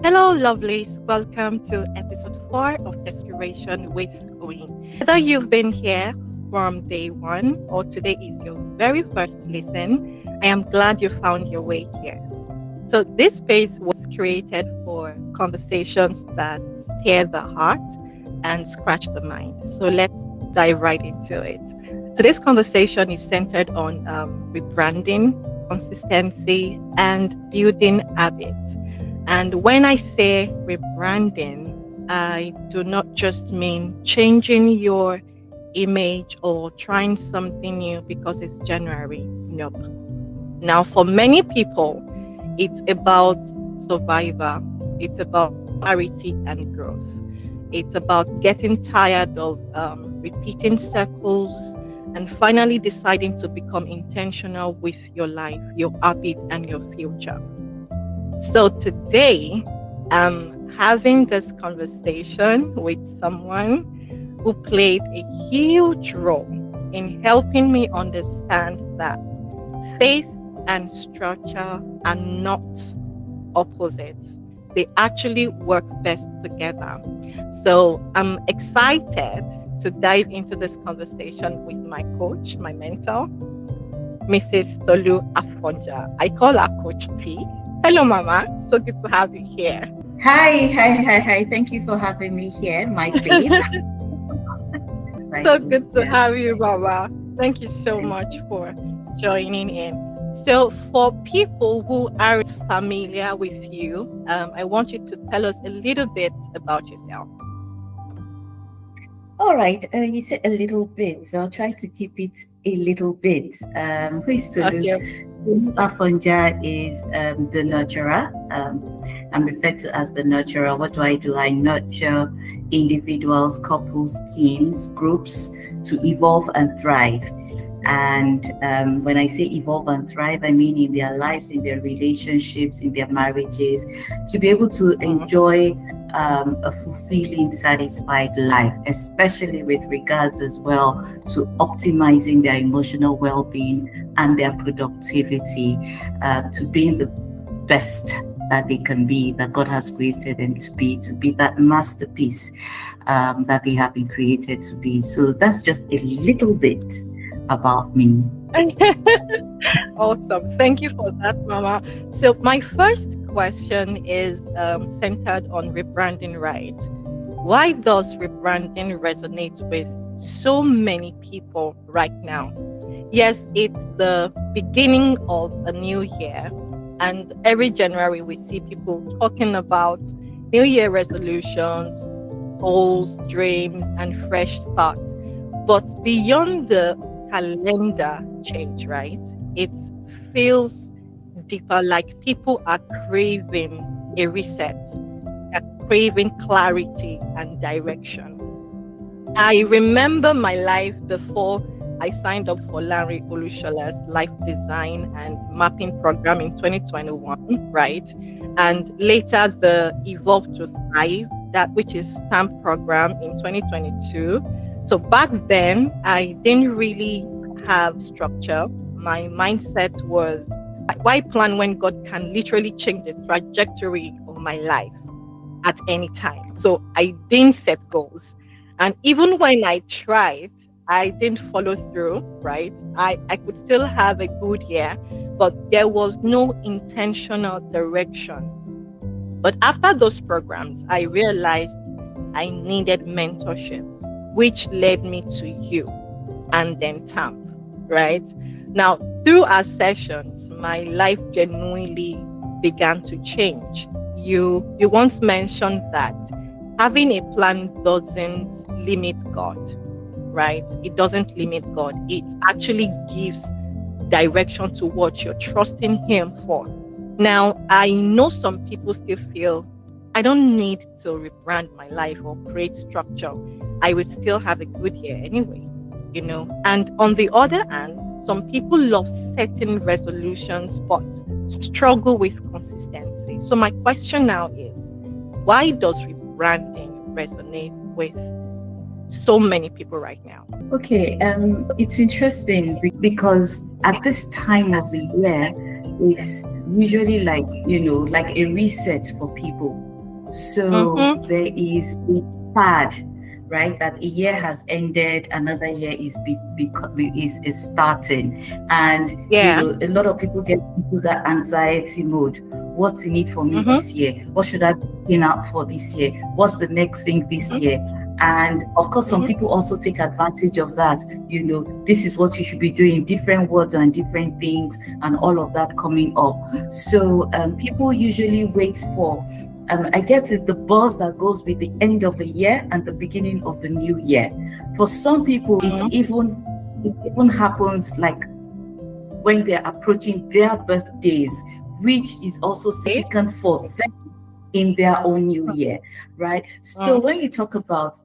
Hello, lovelies. Welcome to episode 4 of Desperation with Queen. Whether you've been here from day one or today is your very first listen, I am glad you found your way here. So, this space was created for conversations that stir the heart and scratch the mind. So, let's dive right into it. Today's conversation is centered on rebranding, consistency, and building habits. And when I say rebranding, I do not just mean changing your image or trying something new because it's January. Nope. Now, for many people, it's about survival, it's about clarity and growth. It's about getting tired of repeating circles and finally deciding to become intentional with your life, your habits, and your future. So today, I'm having this conversation with someone who played a huge role in helping me understand that faith and structure are not opposites. They actually work best together. So I'm excited to dive into this conversation with my coach, my mentor, Mrs. Tolu Afonja. I call her Coach T. Hello, Mama. So good to have you here. Hi. Thank you for having me here, my babe. So good to have you, Mama. Thank you so much for joining in. So for people who aren't familiar with you, I want you to tell us a little bit about yourself. All right. You said a little bit, so I'll try to keep it a little bit. Who is Tolu? Okay. Afonja is the nurturer. I'm referred to as the nurturer. What do? I nurture individuals, couples, teams, groups to evolve and thrive. And when I say evolve and thrive, I mean in their lives, in their relationships, in their marriages, to be able to enjoy a fulfilling, satisfied life, especially with regards as well to optimizing their emotional well-being and their productivity, to being the best that they can be, that God has created them to be that masterpiece that they have been created to be. So that's just a little bit about me. Awesome. Thank you for that, Mama. So my first question is centered on rebranding, right? Why does rebranding resonate with so many people right now? Yes, it's the beginning of a new year, and every January we see people talking about New Year resolutions, goals, dreams, and fresh starts. But beyond the calendar change, right? It feels deeper, like people are craving a reset, are craving clarity and direction. I remember my life before I signed up for Larry Olushola's life design and mapping program in 2021, right? And later the Evolve to Thrive, that which is STAMP program in 2022. So back then, I didn't really have structure. My mindset was, why plan when God can literally change the trajectory of my life at any time? So I didn't set goals. And even when I tried, I didn't follow through, right? I could still have a good year, but there was no intentional direction. But after those programs, I realized I needed mentorship, which led me to you and then TAMP, right? Now, through our sessions, my life genuinely began to change. You once mentioned that having a plan doesn't limit God, right? It doesn't limit God. It actually gives direction to what you're trusting Him for. Now, I know some people still feel, I don't need to rebrand my life or create structure. I would still have a good year anyway, you know. And on the other hand, some people love setting resolutions but struggle with consistency. So my question now is, why does rebranding resonate with so many people right now? Okay, it's interesting because at this time of the year, it's usually like a reset for people. So Mm-hmm. there is a sad, right? That a year has ended, another year is starting, and Yeah. a lot of people get into that anxiety mode. What's in it for me Mm-hmm. this year? What should I be looking out for this year? What's the next thing this year? And of course, some Mm-hmm. people also take advantage of that. This is what you should be doing, different words and different things, and all of that coming up. So people usually wait for, I guess it's the buzz that goes with the end of the year and the beginning of the new year. For some people, it even happens like when they're approaching their birthdays, which is also Okay. significant for them in their own new year, right? So Mm. when you talk about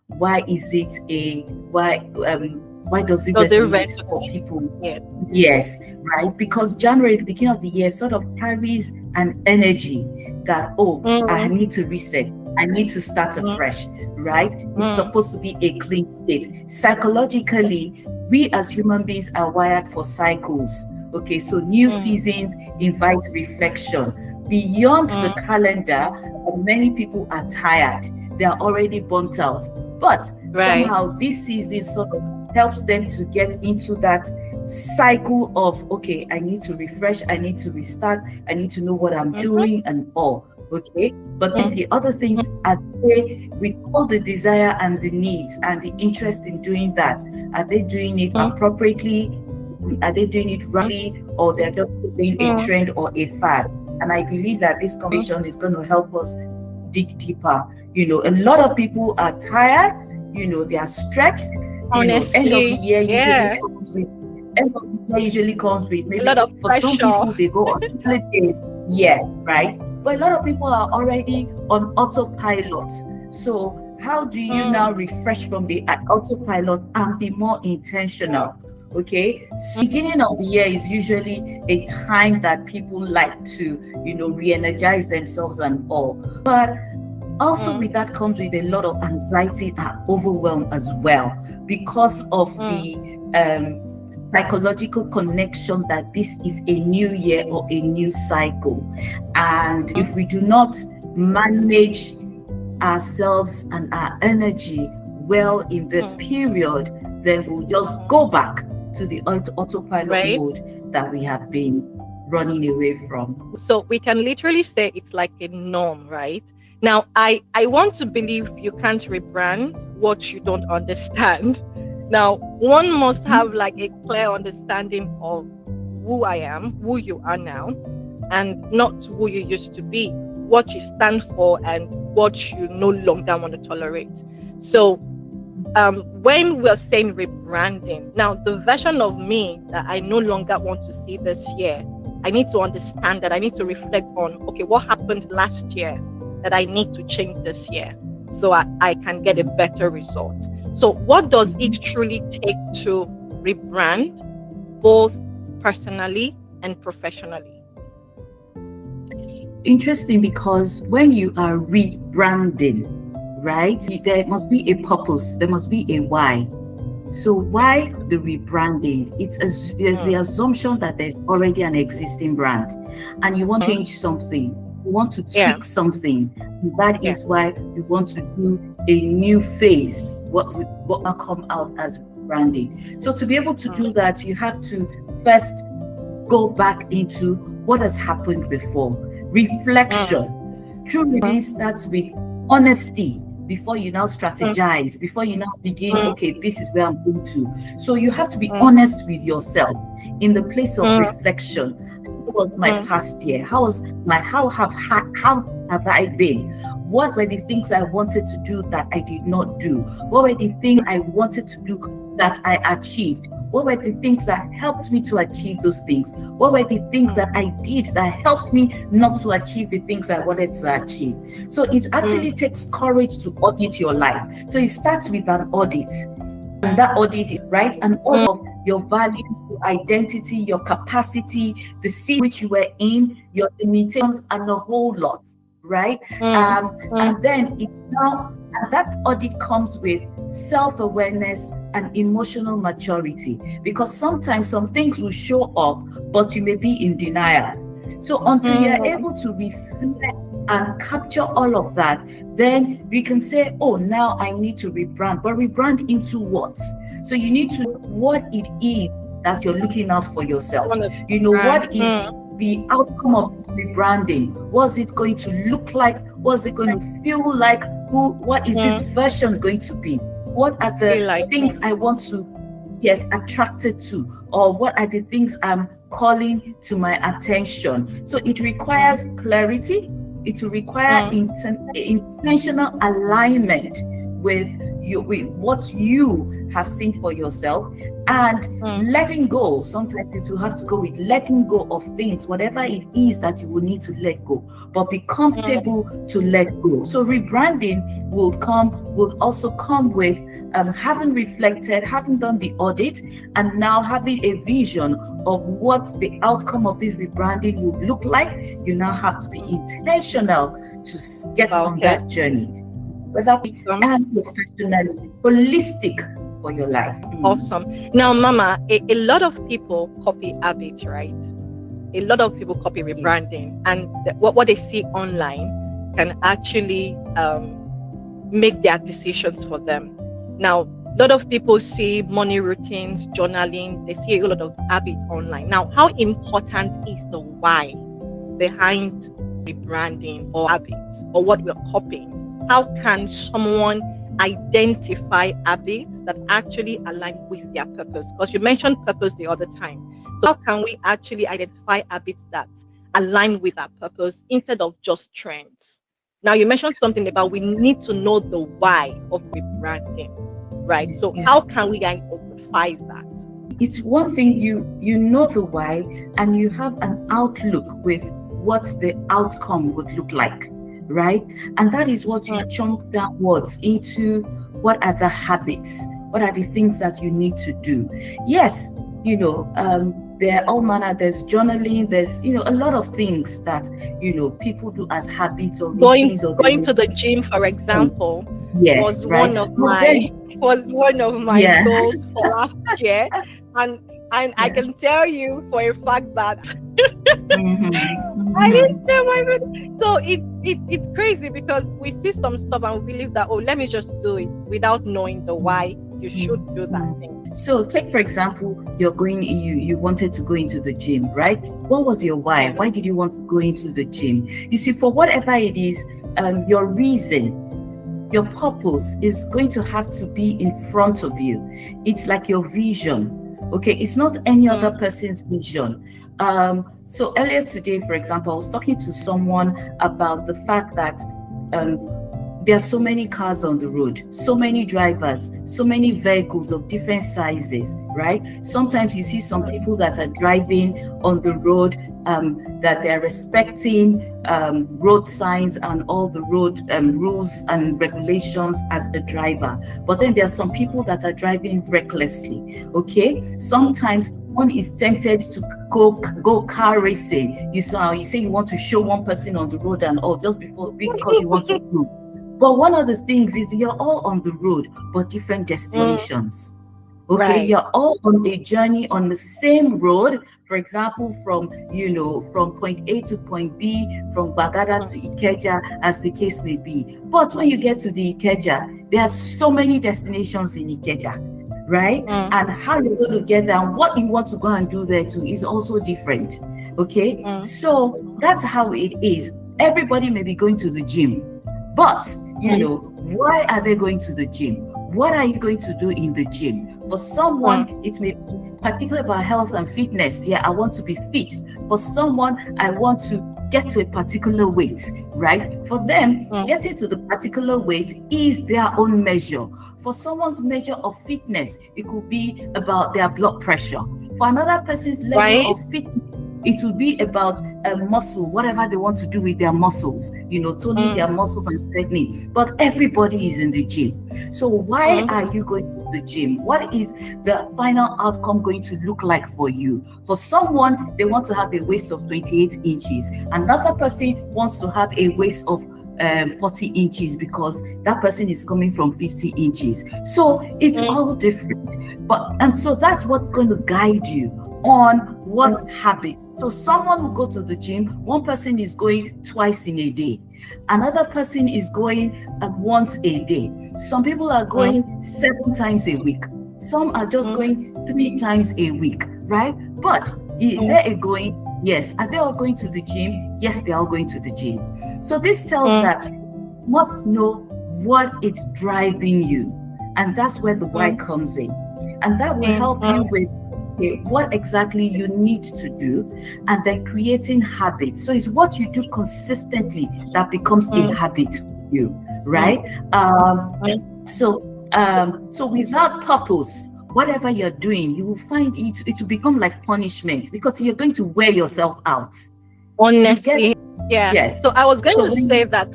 why is it a why does it Does it resonate for resonate? people? Yeah. Yes, right. Because January, the beginning of the year, sort of carries an energy that, oh, I Mm, need to reset, I need to start mm, afresh, right? It's mm, supposed to be a clean state. Psychologically, we as human beings are wired for cycles. Okay, so new mm, seasons invite reflection. Beyond the mm. calendar, many people are tired. They are already burnt out. But Right. somehow this season sort of helps them to get into that cycle of, okay, I need to refresh, I need to restart, I need to know what I'm Mm-hmm. doing and all. Okay. But then Mm, the other things are they, with all the desire and the needs and the interest in doing that, are they doing it mm, appropriately? Are they doing it mm, rightly, or they're just doing a mm, trend or a fad? And I believe that this mm. conversation is going to help us dig deeper. A lot of people are tired, they are stretched. End of the Honestly, year usually yeah. comes with end of the year usually comes with A lot of maybe for some pressure. people they go on holidays, yes, right? But a lot of people are already on autopilot. So how do you now Mm, refresh from the autopilot and be more intentional? Okay, so mm, beginning of the year is usually a time that people like to, re-energize themselves and all. But also with mm, that comes with a lot of anxiety and overwhelm as well, because of mm, the psychological connection that this is a new year or a new cycle. And if we do not manage ourselves and our energy well in the mm, period, then we'll just go back to the autopilot right? mode that we have been running away from. So we can literally say it's like a norm, right? Now, I want to believe you can't rebrand what you don't understand. Now, one must have like a clear understanding of who I am, who you are now, and not who you used to be, what you stand for, and what you no longer want to tolerate. So, when we're saying rebranding, now the version of me that I no longer want to see this year, I need to understand that I need to reflect on, okay, what happened last year that I need to change this year so I can get a better result. So, what does it truly take to rebrand, both personally and professionally? Interesting, because when you are rebranding, right, there must be a purpose, there must be a why. So why the rebranding? It's the assumption that there's already an existing brand and you want to Mm, change something, you want to yeah, tweak something. That yeah. is why you want to do a new phase, what will come out as branding. So to be able to do Mm, that, you have to first go back into what has happened before. mm, Reflection. True mm, reading starts with honesty before you now mm, strategize, before you now begin, mm, okay, this is where I'm going to. So you have to be mm, honest with yourself in the place of mm, reflection. What was my mm, past year? How have I been? What were the things I wanted to do that I did not do? What were the things I wanted to do that I achieved? What were the things that helped me to achieve those things? What were the things mm, that I did that helped me not to achieve the things I wanted to achieve? So it actually mm, takes courage to audit your life. So it starts with an audit. And that audit is, right, an mm, audit of your values, your identity, your capacity, the seat which you were in, your limitations, and a whole lot, right? mm, mm, And then it's now, and that audit comes with self-awareness and emotional maturity, because sometimes some things will show up, but you may be in denial. So until you're mm, able to reflect and capture all of that, then we can say, oh, now I need to rebrand. But rebrand into what? So you need to know what it is that you're looking out for yourself. You know, what is the outcome of this rebranding? What's it going to look like? What's it going to feel like? What is this version going to be? What are the things I want to, attracted to? Or what are the things I'm calling to my attention? So it requires clarity. It will require intentional alignment with what you have seen for yourself, and letting go. Sometimes it will have to go with letting go of things, whatever it is that you will need to let go, but be comfortable to let go. So rebranding will also come with having reflected, having done the audit, and now having a vision of what the outcome of this rebranding would look like. You now have to be intentional to get on that journey, whether and professionally, holistic for your life. Awesome. Now, Mama, a lot of people copy habits, right? A lot of people copy rebranding, and what they see online can actually make their decisions for them. Now, a lot of people see money routines, journaling, they see a lot of habits online. Now, how important is the why behind rebranding or habits or what we're copying? How can someone identify habits that actually align with their purpose? Because you mentioned purpose the other time. So how can we actually identify habits that align with our purpose instead of just trends? Now, you mentioned something about we need to know the why of rebranding, right? So how can we identify that? It's one thing you know the why, and you have an outlook with what the outcome would look like, right? And that is what you chunk downwards into. What are the habits? What are the things that you need to do? Yes, there are all manner. There's journaling. There's a lot of things that people do as habits or routines. Going to the gym, for example, was one of my goals for last year, and I can tell you for a fact that I didn't tell my friend. So it's crazy because we see some stuff and we believe that, let me just do it without knowing the why you should do that thing. So take, for example, you wanted to go into the gym, right? What was your why? Why did you want to go into the gym? You see, for whatever it is, your reason, your purpose is going to have to be in front of you. It's like your vision, okay? It's not any other person's vision. So earlier today, for example, I was talking to someone about the fact that there are so many cars on the road, so many drivers, so many vehicles of different sizes, right? Sometimes you see some people that are driving on the road, that they're respecting road signs and all the road rules and regulations as a driver. But then there are some people that are driving recklessly, okay? Sometimes one is tempted to go car racing. You say you want to show one person on the road and all just because you want to prove. But one of the things is you're all on the road, but different destinations. Okay, right. You're all on a journey on the same road. For example, from point A to point B, from Bagada to Ikeja, as the case may be. But when you get to the Ikeja, there are so many destinations in Ikeja, right? And how you're going to get there and what you want to go and do there too is also different. Okay, so that's how it is. Everybody may be going to the gym, but why are they going to the gym? What are you going to do in the gym? For someone, it may be particularly about health and fitness. Yeah, I want to be fit. For someone, I want to get to a particular weight, right? For them, getting to the particular weight is their own measure. For someone's measure of fitness, it could be about their blood pressure. For another person's level of fitness, it will be about a muscle, whatever they want to do with their muscles, toning their muscles and strengthening. But everybody is in the gym. So why are you going to the gym? What is the final outcome going to look like for you? For someone, they want to have a waist of 28 inches. Another person wants to have a waist of 40 inches because that person is coming from 50 inches. So it's all different. And so that's what's going to guide you on what habits. So someone will go to the gym, one person is going twice in a day. Another person is going once a day. Some people are going 7 times a week. Some are just going 3 times a week, right? But is there a going? Yes. Are they all going to the gym? Yes, they are all going to the gym. So this tells that you must know what is driving you. And that's where the why comes in. And that will help you with what exactly you need to do, and then creating habits. So it's what you do consistently that becomes a habit for you, right? So without purpose, whatever you're doing, you will find it will become like punishment, because you're going to wear yourself out. Honestly, yes. So I was going to say that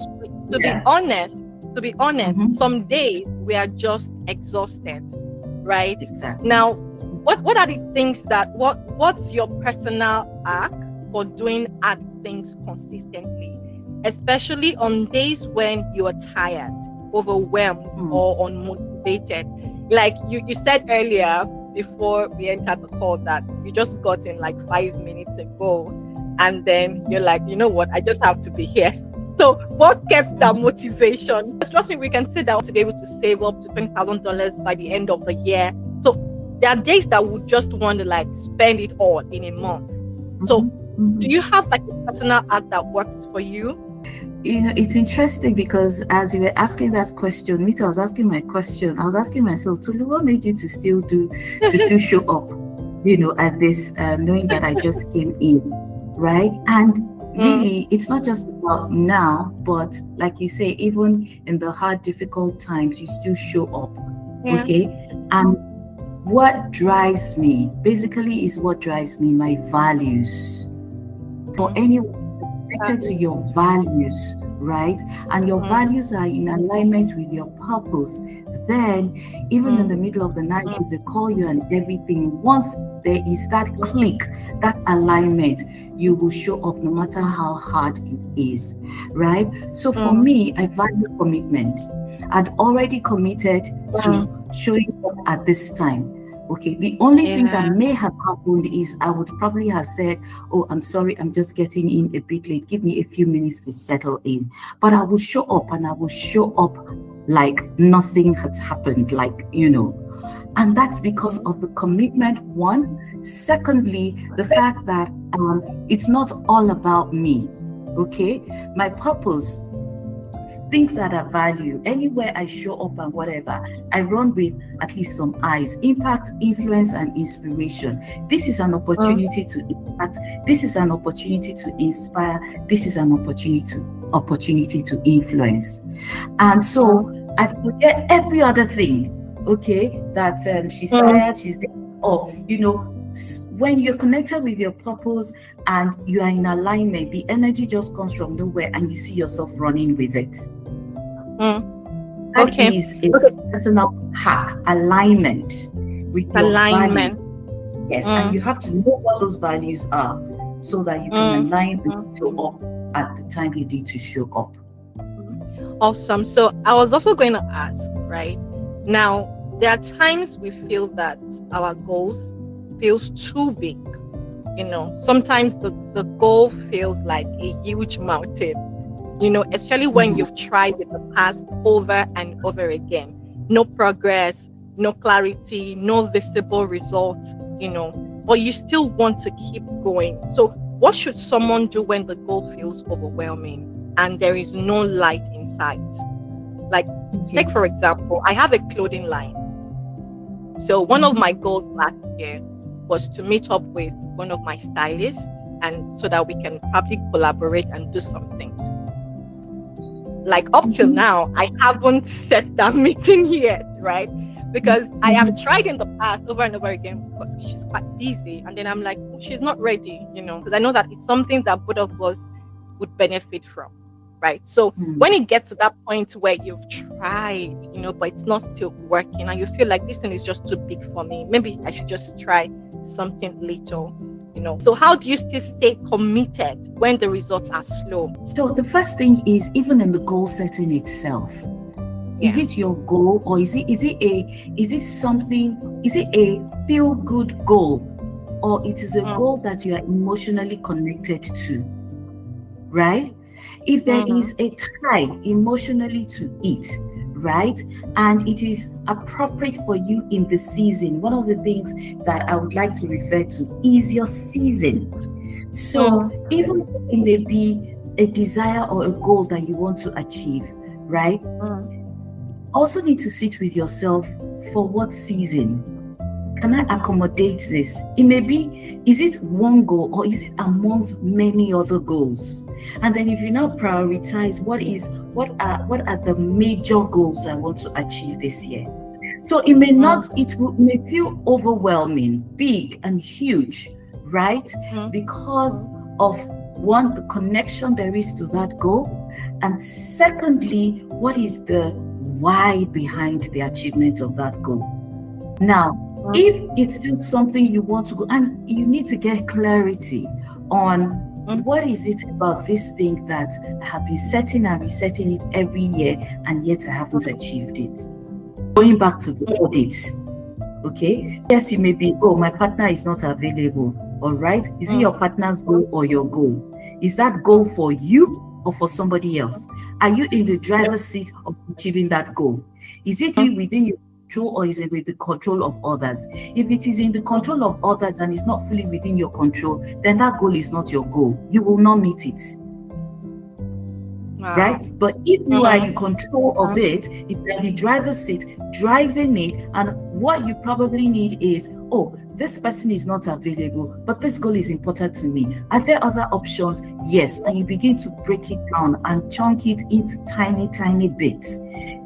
to be honest, some days we are just exhausted, right? Exactly. Now, what are the things what's your personal arc for doing hard things consistently, especially on days when you are tired, overwhelmed, or unmotivated? Like you said earlier before we entered the call that you just got in like 5 minutes ago, and then you're like, you know what, I just have to be here. So what kept that motivation? Trust me, we can say that to be able to save up to $20,000 by the end of the year. So there are days that we just want to like spend it all in a month. So do you have like a personal act that works for you? You know, it's interesting because as you were asking that question, I was asking my question. I was asking myself, Tulu, what made you to still show up, at this, knowing that I just came in, right? And really, it's not just about now, but like you say, even in the hard, difficult times, you still show up, okay? And what drives me, basically, is what drives me, my values. For anyone connected to your values, right? And your values are in alignment with your purpose, then even in the middle of the night, if they call you and everything, once there is that click, that alignment, you will show up no matter how hard it is, right? So for me, I value commitment. I'd already committed to showing up at this time. Okay, the only thing that may have happened is I would probably have said, oh, I'm sorry, I'm just getting in a bit late. Give me a few minutes to settle in. But I will show up, and I will show up like nothing has happened, And that's because of the commitment, one. Secondly, the fact that it's not all about me, okay? My purpose, things that are value, anywhere I show up and whatever, I run with at least some eyes. Impact, influence, and inspiration. This is an opportunity to impact. This is an opportunity to inspire. This is an opportunity to influence. And so I forget every other thing, okay? That she's tired, she's this, or, when you're connected with your purpose and you are in alignment, the energy just comes from nowhere and you see yourself running with it. That is a personal hack, alignment with your value. Yes, and you have to know what those values are so that you can align to show up at the time you need to show up. Awesome. So I was also going to ask, right? Now, there are times we feel that our goals feels too big. Sometimes the goal feels like a huge mountain, especially when you've tried in the past over and over again. No progress, no clarity, no visible results, but you still want to keep going. So what should someone do when the goal feels overwhelming and there is no light in sight? Like, take for example, I have a clothing line. So one of my goals last year was to meet up with one of my stylists, and so that we can probably collaborate and do something. Like up till now, I haven't set that meeting yet, right? Because I have tried in the past over and over again because she's quite busy, and then I'm like, oh, she's not ready, because I know that it's something that both of us would benefit from, right? So when it gets to that point where you've tried, but it's not still working, and you feel like this thing is just too big for me, maybe I should just try something little, So how do you still stay committed when the results are slow? So the first thing is, even in the goal setting itself, is it your goal, or is it a feel good goal, or it is a goal that you are emotionally connected to, right? If there is a tie emotionally to it, right, and it is appropriate for you in the season, one of the things that I would like to refer to is your season. So even though it may be a desire or a goal that you want to achieve, right, also need to sit with yourself for what season. Can I accommodate this? It may be, is it one goal or is it amongst many other goals? And then if you now prioritize what are the major goals I want to achieve this year. So it may not, may feel overwhelming, big and huge, right? Because of one, the connection there is to that goal. And secondly, what is the why behind the achievement of that goal? Now, if it's still something you want to go, and you need to get clarity on what is it about this thing that I have been setting and resetting it every year, and yet I haven't achieved it. Going back to the audit, okay? Yes, you may be, oh, my partner is not available, all right? Is it your partner's goal or your goal? Is that goal for you or for somebody else? Are you in the driver's seat of achieving that goal? Is it within your control or is it with the control of others? If it is in the control of others and it's not fully within your control, then that goal is not your goal. You will not meet it. Wow. Right? But if you are in control of it, if you're in the driver's seat, driving it, and what you probably need is, oh, this person is not available, but this goal is important to me. Are there other options? Yes. And you begin to break it down and chunk it into tiny, tiny bits,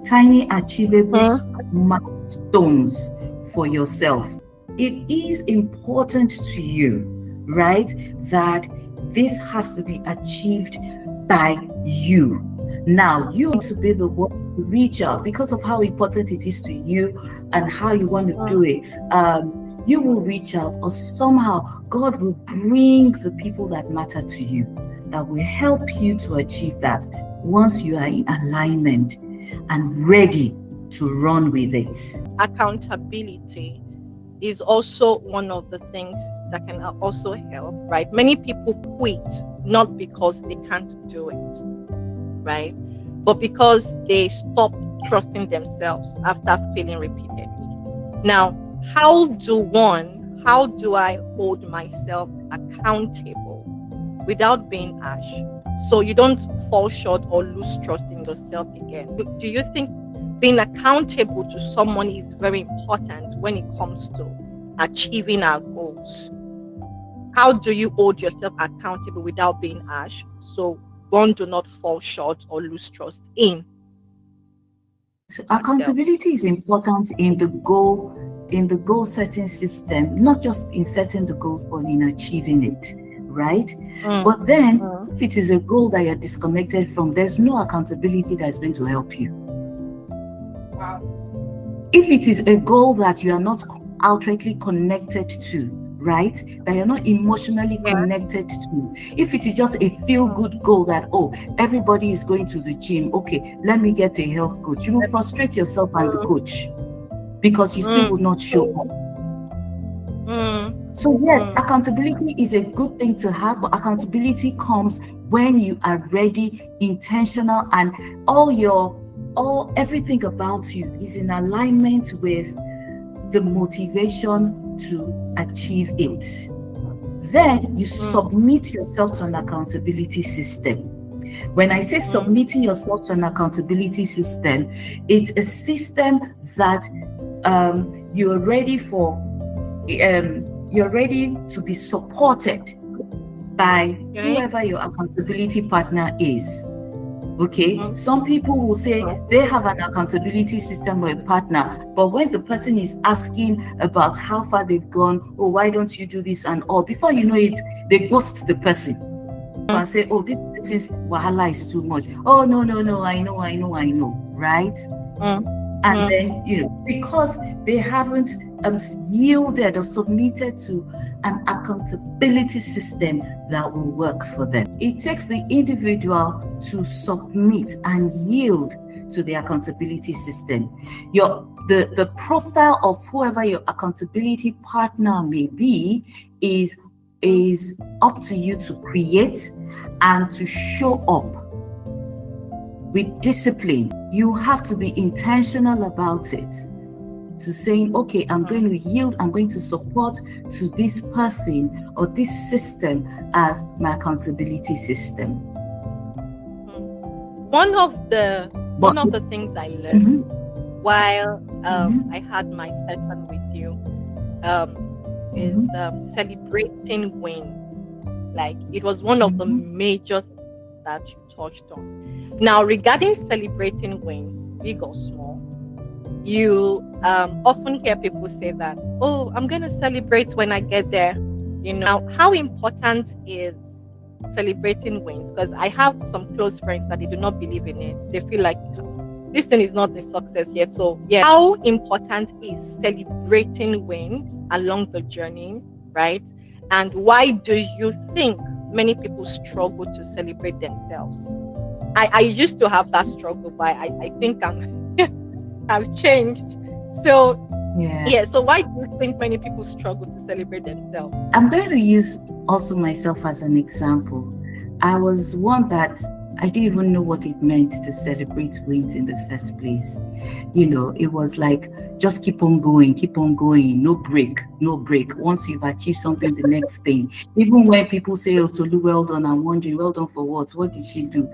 tiny achievable milestones for yourself. It is important to you, right, that this has to be achieved by you. Now, you want to be the one to reach out because of how important it is to you and how you want to do it. You will reach out, or somehow God will bring the people that matter to you that will help you to achieve that once you are in alignment and ready to run with it. Accountability is also one of the things that can also help, right? Many people quit not because they can't do it, right? But because they stop trusting themselves after failing repeatedly. Now, how do I hold myself accountable without being harsh, so you don't fall short or lose trust in yourself again? Do you think being accountable to someone is very important when it comes to achieving our goals? How do you hold yourself accountable without being harsh, so one do not fall short or lose trust in? So accountability is important in the goal setting system, not just in setting the goals, but in achieving it, right? But then if it is a goal that you're disconnected from, there's no accountability that's going to help you. Wow. If it is a goal that you are not outrightly connected to, right, that you're not emotionally connected to, if it is just a feel-good goal that, oh, everybody is going to the gym, okay, let me get a health coach, you will frustrate yourself and the coach because you still will not show up. So yes, accountability is a good thing to have, but accountability comes when you are ready, intentional, and everything about you is in alignment with the motivation to achieve it. Then you submit yourself to an accountability system. When I say submitting yourself to an accountability system, it's a system that you're ready for. You're ready to be supported by whoever your accountability partner is. Okay, some people will say they have an accountability system or a partner, but when the person is asking about how far they've gone, oh, why don't you do this and all, before you know it, they ghost the person and say, oh, this person's wahala is too much. Oh, no, I know, right? And then, because they haven't yielded or submitted to an accountability system that will work for them. It takes the individual to submit and yield to the accountability system. The profile of whoever your accountability partner may be is up to you to create and to show up with discipline. You have to be intentional about it. To saying, okay, I'm going to yield, I'm going to support to this person or this system as my accountability system. One of the things I learned while I had my session with you is celebrating wins. Like, it was one of the major things that you touched on. Now, regarding celebrating wins, big or small, you often hear people say that, oh, I'm going to celebrate when I get there. You know, now, how important is celebrating wins? Because I have some close friends that they do not believe in it. They feel like this thing is not a success yet. So, yeah, how important is celebrating wins along the journey, right? And why do you think many people struggle to celebrate themselves? I used to have that struggle, but I think I've changed. So so why do you think many people struggle to celebrate themselves? I'm going to use also myself as an example. I was one that I didn't even know what it meant to celebrate wins in the first place. You know, it was like, just keep on going, no break. Once you've achieved something, the next thing. Even when people say, oh, Tolu, well done, I'm wondering, well done for what? What did she do?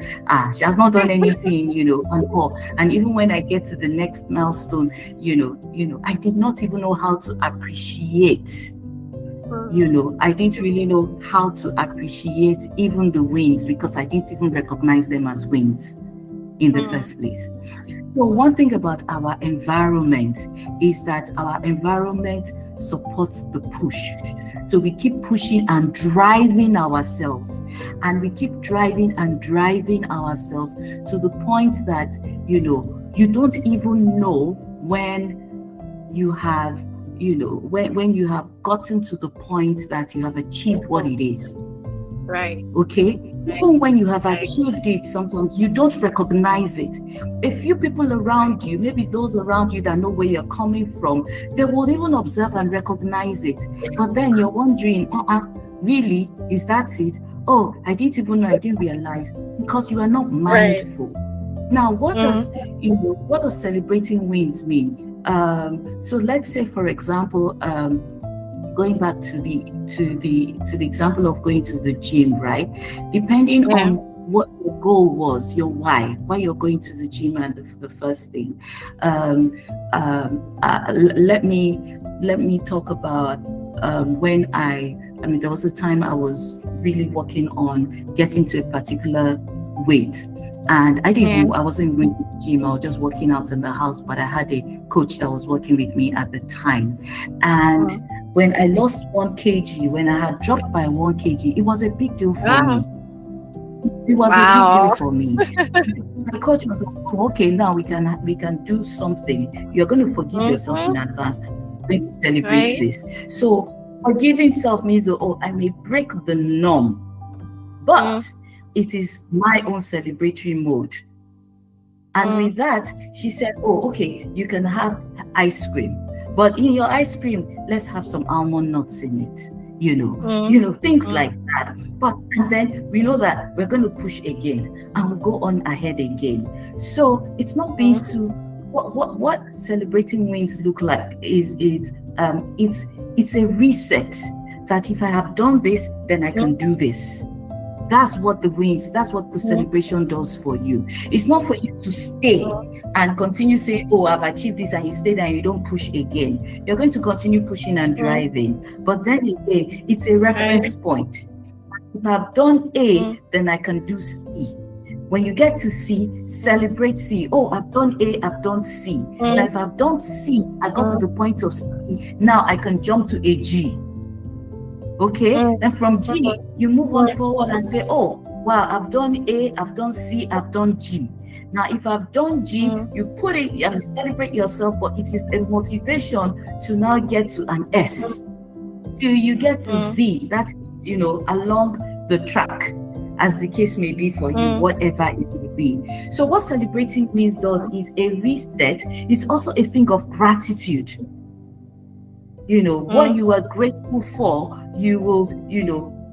She has not done anything, you know, and all. And even when I get to the next milestone, you know, I did not even know how to appreciate. You know, I didn't really know how to appreciate even the wins, because I didn't even recognize them as wins in the first place. So one thing about our environment is that our environment supports the push. So we keep pushing and driving ourselves, and we keep driving ourselves to the point that, you know, you don't even know when you have, you know, when you have gotten to the point that you have achieved what it is. Right. Okay. Even when you have achieved it, sometimes you don't recognize it. A few people around you, maybe those around you that know where you're coming from, they will even observe and recognize it. But then you're wondering, really? Is that it? Oh, I didn't even know, I didn't realize, because you are not mindful. Right. Now, what does celebrating wins mean? So let's say, for example, going back to the example of going to the gym, right? Depending on what your goal was, your why you're going to the gym, and the first thing. Let me talk about when there was a time I was really working on getting to a particular weight. And I wasn't going to the gym, I was just working out in the house, but I had a coach that was working with me at the time. And when I lost 1 kg, when I had dropped by 1 kg, it was a big deal for me. It was a big deal for me. The coach was like, okay, now we can do something. You're going to forgive yourself in advance. We're going to celebrate this. So forgiving self means, I may break the norm, but it is my own celebratory mode. And with that, she said, okay, you can have ice cream, but in your ice cream, let's have some almond nuts in it, you know, things like that. But and then we know that we're going to push again and we'll go on ahead again. So it's not being too, what celebrating wins look like is it's a reset, that if I have done this, then I can do this. That's what the wins, that's what the celebration does for you. It's not for you to stay and continue saying, I've achieved this, and you stay there and you don't push again. You're going to continue pushing and driving. But then again, it's a reference point. If I've done A, then I can do C. When you get to C, celebrate C. I've done A, I've done C. Now if I've done C, I got to the point of C. Now I can jump to a G. Okay, and from G, you move on forward and say, wow, I've done A, I've done C, I've done G. Now, if I've done G, you put it and celebrate yourself, but it is a motivation to now get to an S till you get to Z. That is, along the track, as the case may be for you, whatever it may be. So what celebrating wins does is a reset. It's also a thing of gratitude. What you are grateful for, you will,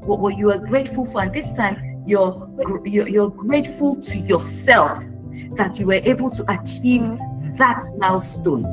what you are grateful for. And this time you're grateful to yourself. that you were able to achieve that milestone.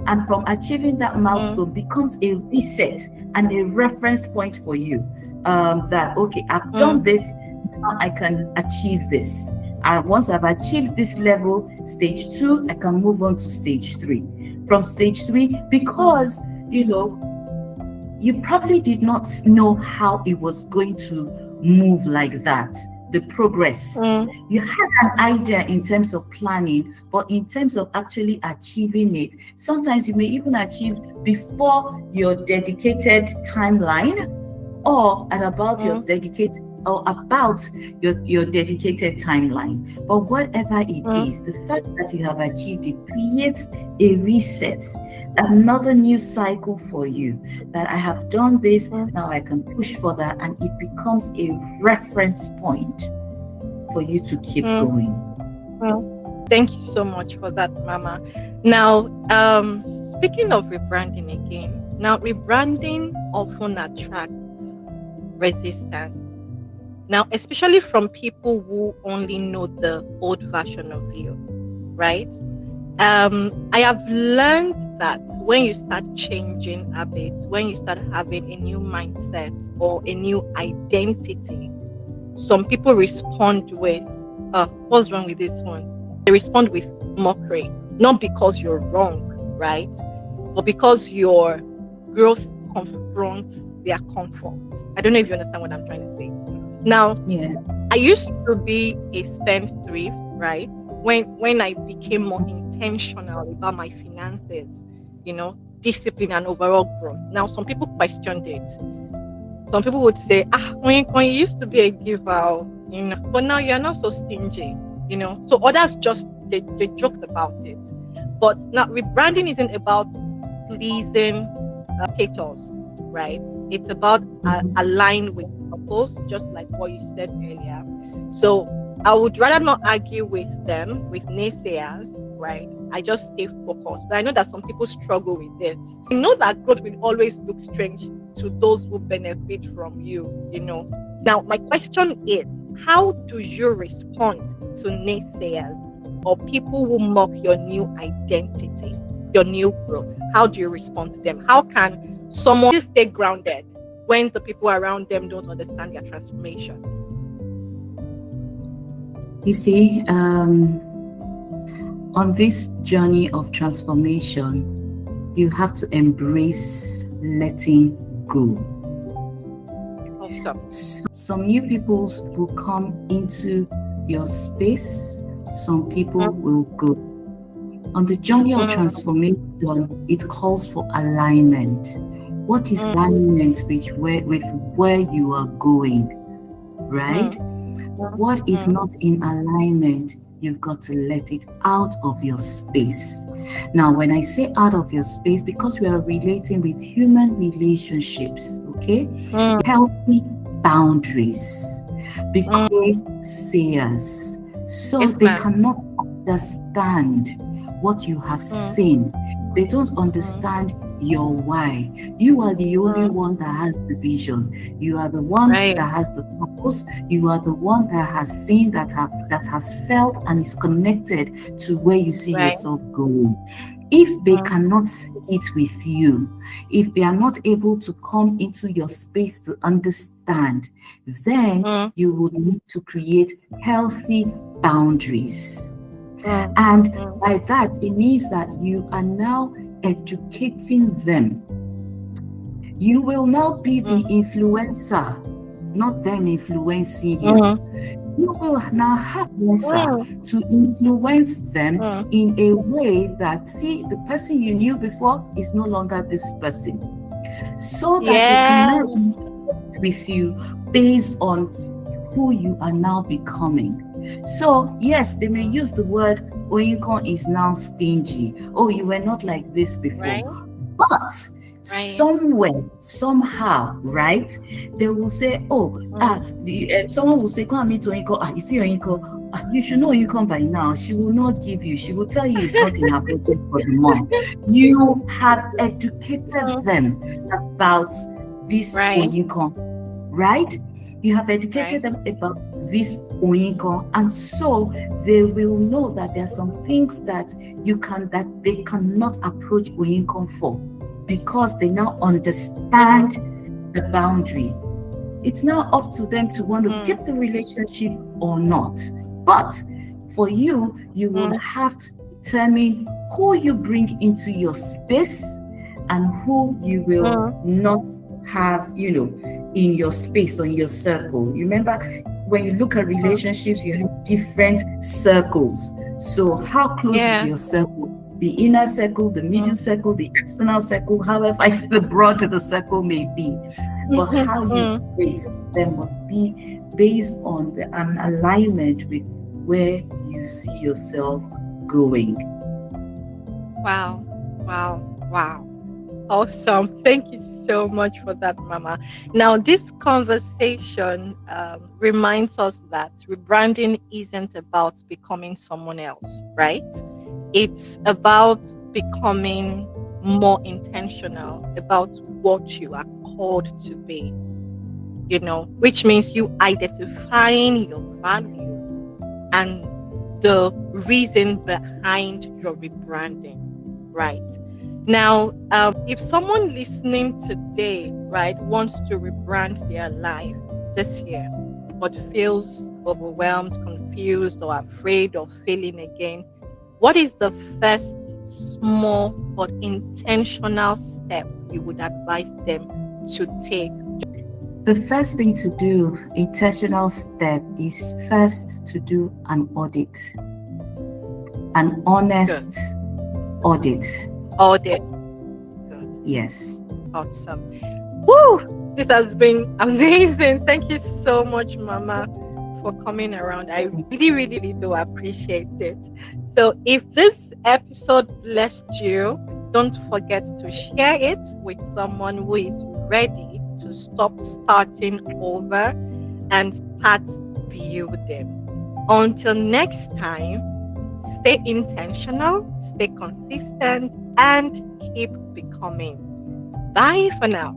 And from achieving that milestone becomes a reset and a reference point for you, that, okay, I've done this, now I can achieve this. And once I've achieved this level, stage 2, I can move on to stage 3. From stage 3, because, you probably did not know how it was going to move like that, the progress. You had an idea in terms of planning, but in terms of actually achieving it, sometimes you may even achieve before your dedicated timeline, or at about your dedicated timeline. But whatever it is, the fact that you have achieved it creates a reset, another new cycle for you, that I have done this, now I can push for that, and it becomes a reference point for you to keep going. Thank you so much for that, Mama. Now, speaking of rebranding again, now rebranding often attracts resistance. Now, especially from people who only know the old version of you, right? I have learned that when you start changing habits, when you start having a new mindset or a new identity, some people respond with, what's wrong with this one? They respond with mockery, not because you're wrong, right? But because your growth confronts their comfort. I don't know if you understand what I'm trying to say. Now, I used to be a spendthrift, right? When I became more intentional about my finances, discipline and overall growth. Now, some people questioned it. Some people would say, when you used to be a giver, but now you're not so stingy, So others just, they joked about it. But now rebranding isn't about pleasing status, right? It's about align with purpose, just like what you said earlier. So I would rather not argue with them, with naysayers, right? I just stay focused. But I know that some people struggle with this. I know that growth will always look strange to those who benefit from you, Now, my question is, how do you respond to naysayers or people who mock your new identity, your new growth? How do you respond to them? How can someone stay grounded when the people around them don't understand their transformation? You see, on this journey of transformation, you have to embrace letting go. Awesome. Some new people will come into your space, some people will go. On the journey of transformation, it calls for alignment. What is alignment with where you are going, right? What is not in alignment, you've got to let it out of your space. Now, when I say out of your space, because we are relating with human relationships, okay? Healthy boundaries. Become sayers. So they cannot understand what you have seen. They don't understand your why. You are the only one that has the vision. You are the one that has the purpose. You are the one that has seen, that has felt and is connected to where you see yourself going. If they cannot see it with you, if they are not able to come into your space to understand, then you would need to create healthy boundaries. And by that, it means that you are now educating them. You will now be the influencer, not them influencing you. You will now have to influence them in a way that, see, the person you knew before is no longer this person. So that they can now connect with you based on who you are now becoming. So, yes, they may use the word, Oyinkan is now stingy. Oh, you were not like this before. But somewhere, somehow, right, they will say, someone will say, come and meet Oyinkan. You see Oyinkan, you should know Oyinkan by now. She will not give you. She will tell you it's not in her budget for the month. You have educated them about this Oyinkan, right? You have educated them about this Oyinkan, and so they will know that there are some things that they cannot approach Oyinkan for, because they now understand the boundary. It's now up to them to want to keep the relationship or not. But for you, you would have to determine who you bring into your space and who you will not have, in your space or in your circle. You remember, when you look at relationships, you have different circles. So how close is your circle? The inner circle, the middle circle, the external circle, however the broad the circle may be. But how you rate them must be based on an alignment with where you see yourself going. Wow. Awesome. Thank you so much for that, Mama. Now, this conversation reminds us that rebranding isn't about becoming someone else, right? It's about becoming more intentional about what you are called to be, which means you identifying your value and the reason behind your rebranding, right? Now, if someone listening today, right, wants to rebrand their life this year, but feels overwhelmed, confused, or afraid of failing again, what is the first small but intentional step you would advise them to take? The first thing to do, intentional step, is first to do an audit, an honest audit. Audit. Good. Yes. Awesome. Woo! This has been amazing. Thank you so much, Mama, for coming around. I really do appreciate it. So if this episode blessed you, don't forget to share it with someone who is ready to stop starting over and start building. Until next time, stay intentional, stay consistent, and keep becoming. Bye for now.